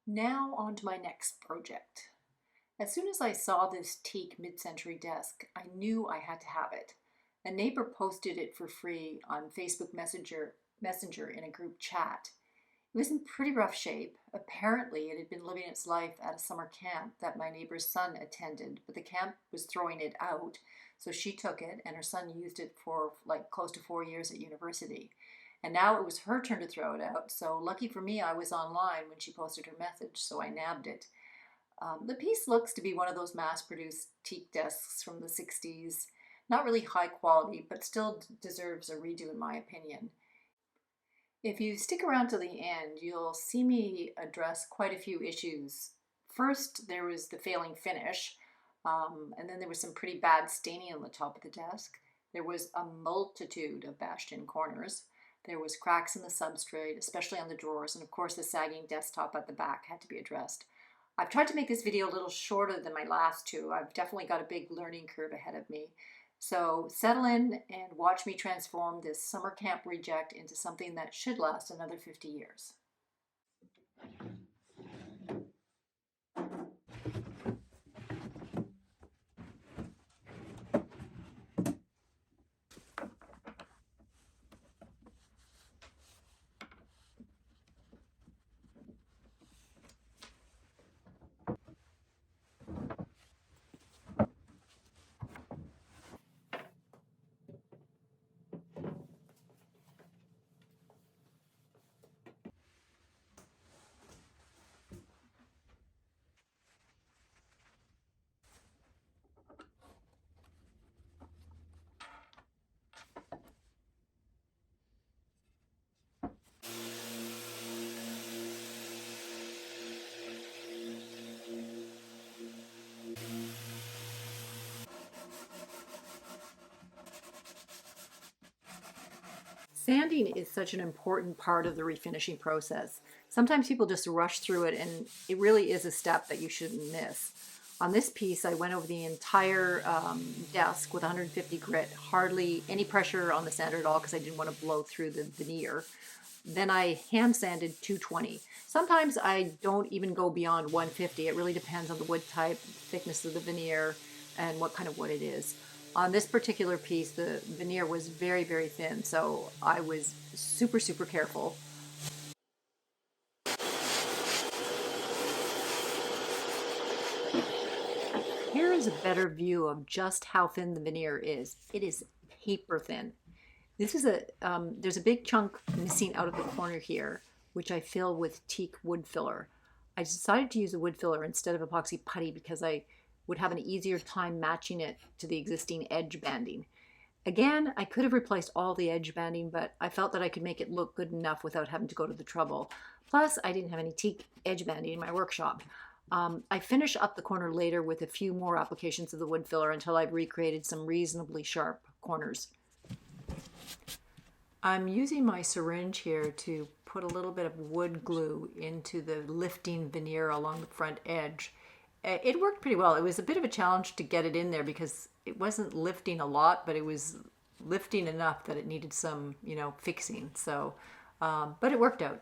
Now on to my next project. As soon as I saw this teak mid-century desk, I knew I had to have it. A neighbor posted it for free on Facebook Messenger in a group chat. It was in pretty rough shape. Apparently, it had been living its life at a summer camp that my neighbor's son attended, but the camp was throwing it out, so she took it and her son used it for like close to 4 years at university. And now it was her turn to throw it out, so lucky for me, I was online when she posted her message, so I nabbed it. The piece looks to be one of those mass-produced teak desks from the 60s. Not really high quality, but still deserves a redo in my opinion. If you stick around to the end, you'll see me address quite a few issues. First, there was the failing finish, and then there was some pretty bad staining on the top of the desk. There was a multitude of bashed-in corners. There was cracks in the substrate, especially on the drawers, and of course the sagging desktop at the back had to be addressed. I've tried to make this video a little shorter than my last two. I've definitely got a big learning curve ahead of me. So settle in and watch me transform this summer camp reject into something that should last another 50 years. Sanding is such an important part of the refinishing process. Sometimes people just rush through it, and it really is a step that you shouldn't miss. On this piece, I went over the entire desk with 150 grit, hardly any pressure on the sander at all because I didn't want to blow through the veneer. Then I hand sanded 220. Sometimes I don't even go beyond 150. It really depends on the wood type, thickness of the veneer, and what kind of wood it is. On this particular piece, the veneer was very, very thin, so I was super, super careful. Here is a better view of just how thin the veneer is. It is paper thin. This is there's a big chunk missing out of the corner here, which I fill with teak wood filler. I decided to use a wood filler instead of epoxy putty because I would have an easier time matching it to the existing edge banding. Again, I could have replaced all the edge banding, but I felt that I could make it look good enough without having to go to the trouble. Plus, I didn't have any teak edge banding in my workshop. I finish up the corner later with a few more applications of the wood filler until I've recreated some reasonably sharp corners. I'm using my syringe here to put a little bit of wood glue into the lifting veneer along the front edge. It worked pretty well. It was a bit of a challenge to get it in there because it wasn't lifting a lot, but it was lifting enough that it needed some, fixing. So, but it worked out.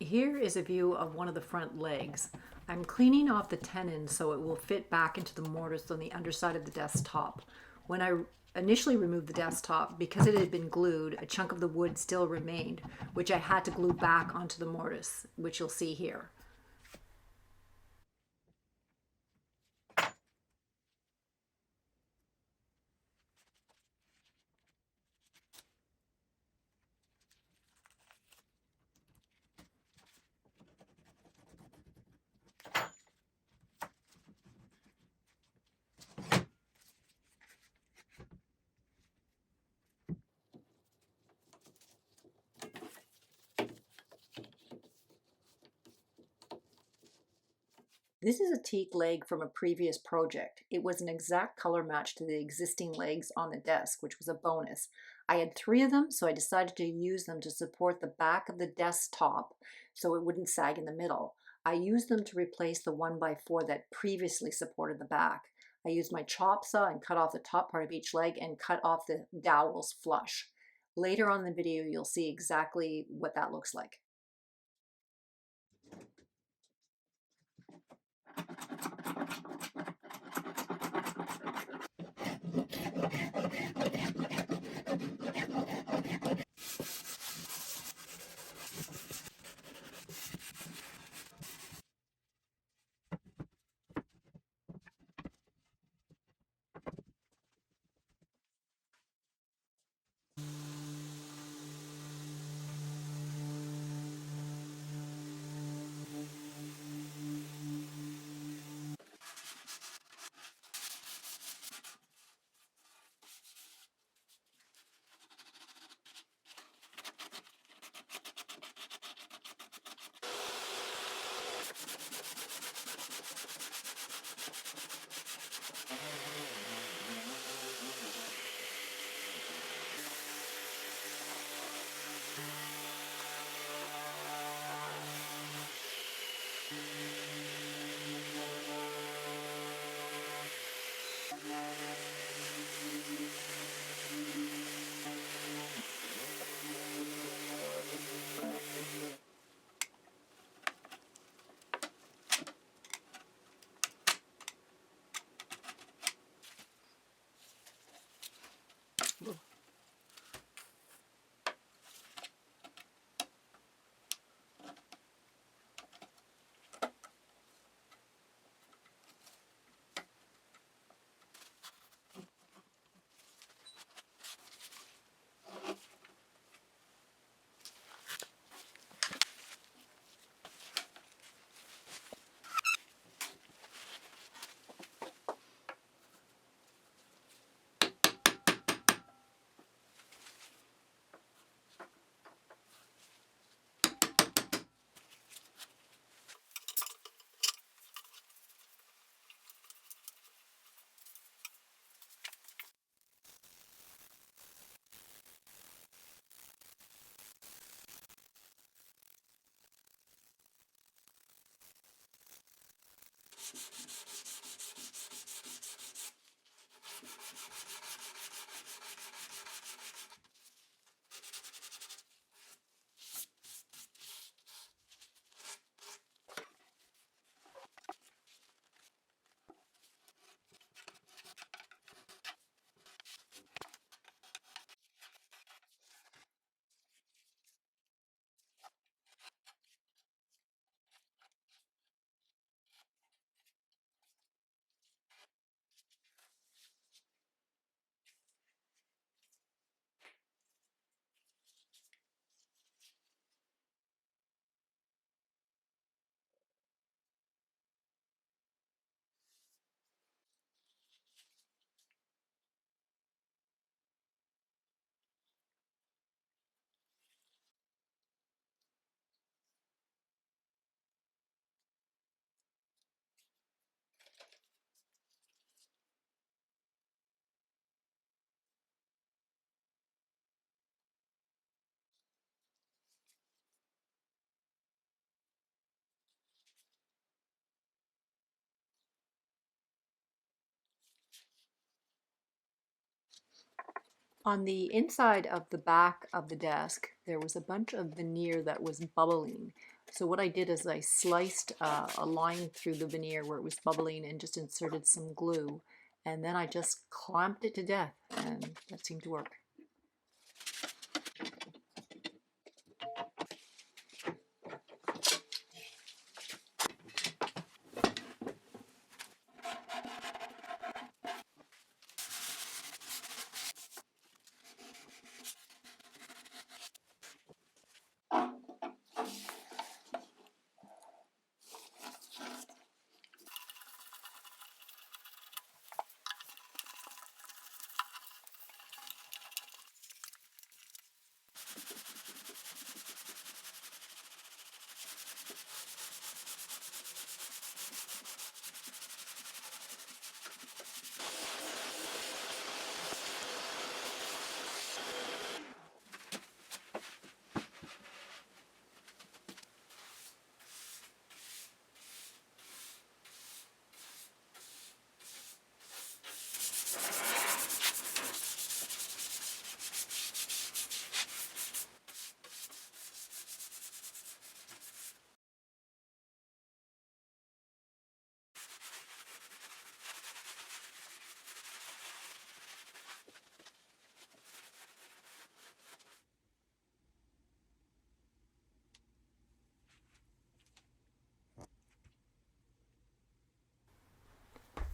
Here is a view of one of the front legs. I'm cleaning off the tenon so it will fit back into the mortise on the underside of the desktop. When I initially removed the desktop, because it had been glued, a chunk of the wood still remained, which I had to glue back onto the mortise, which you'll see here. This is a teak leg from a previous project. It was an exact color match to the existing legs on the desk, which was a bonus. I had 3 of them, so I decided to use them to support the back of the desktop so it wouldn't sag in the middle. I used them to replace the 1x4 that previously supported the back. I used my chop saw and cut off the top part of each leg and cut off the dowels flush. Later on in the video, you'll see exactly what that looks like. On the inside of the back of the desk, there was a bunch of veneer that was bubbling. So what I did is I sliced a line through the veneer where it was bubbling and just inserted some glue. And then I just clamped it to death, and that seemed to work.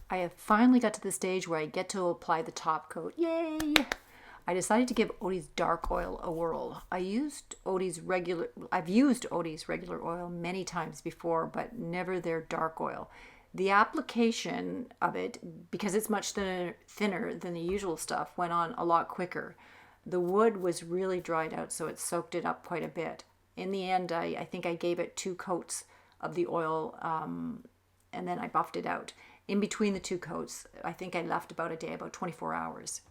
I have finally got to the stage where I get to apply the top coat. Yay! I decided to give Odie's dark oil a whirl. I've used Odie's regular oil many times before, but never their dark oil. The application of it, because it's much thinner than the usual stuff, went on a lot quicker. The wood was really dried out, so it soaked it up quite a bit. In the end, I think I gave it 2 coats of the oil, and then I buffed it out. In between the 2 coats, I think I left about a day, about 24 hours.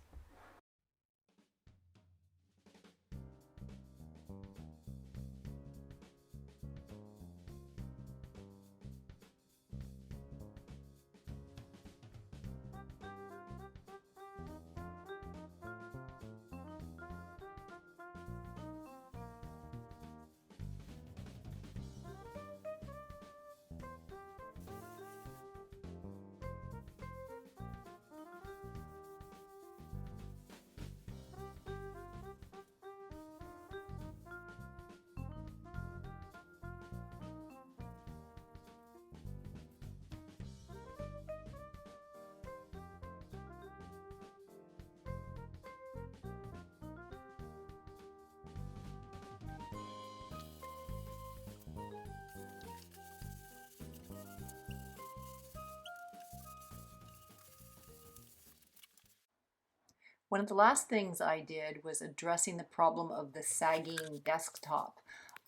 One of the last things I did was addressing the problem of the sagging desktop.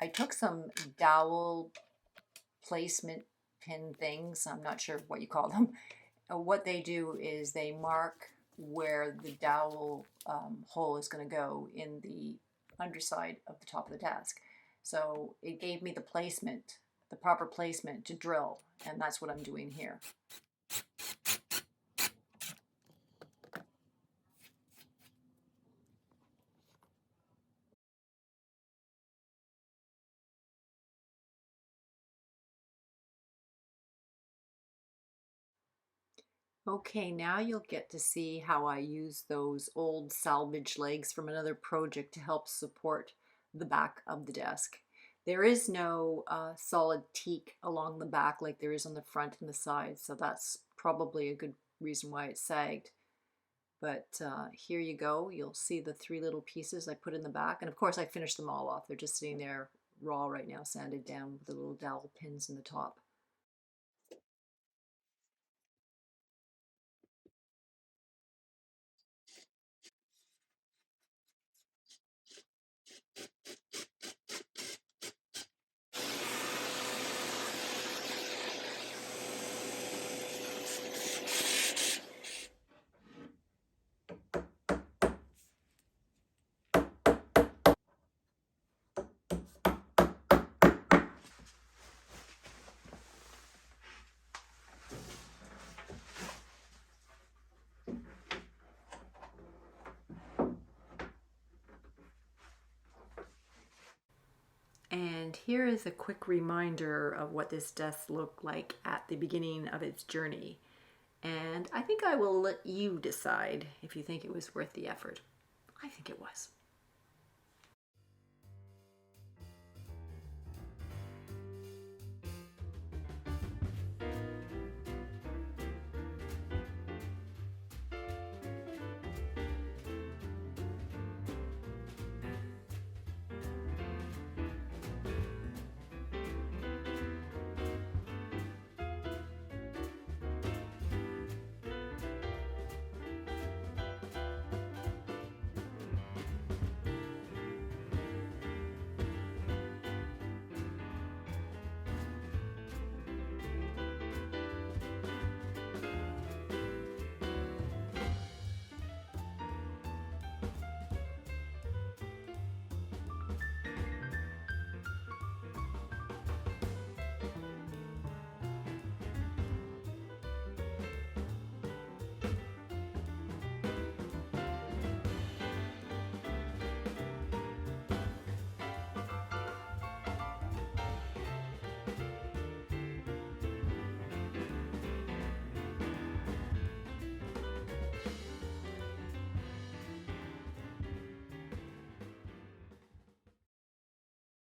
I took some dowel placement pin things, I'm not sure what you call them. What they do is they mark where the dowel hole is going to go in the underside of the top of the desk. So it gave me the placement, the proper placement to drill, and that's what I'm doing here. Okay, now you'll get to see how I use those old salvage legs from another project to help support the back of the desk. There is no solid teak along the back like there is on the front and the sides, so that's probably a good reason why it sagged. But here you go. You'll see the 3 little pieces I put in the back, and of course I finished them all off. They're just sitting there raw right now, sanded down with the little dowel pins in the top. And here is a quick reminder of what this desk looked like at the beginning of its journey. And I think I will let you decide if you think it was worth the effort. I think it was.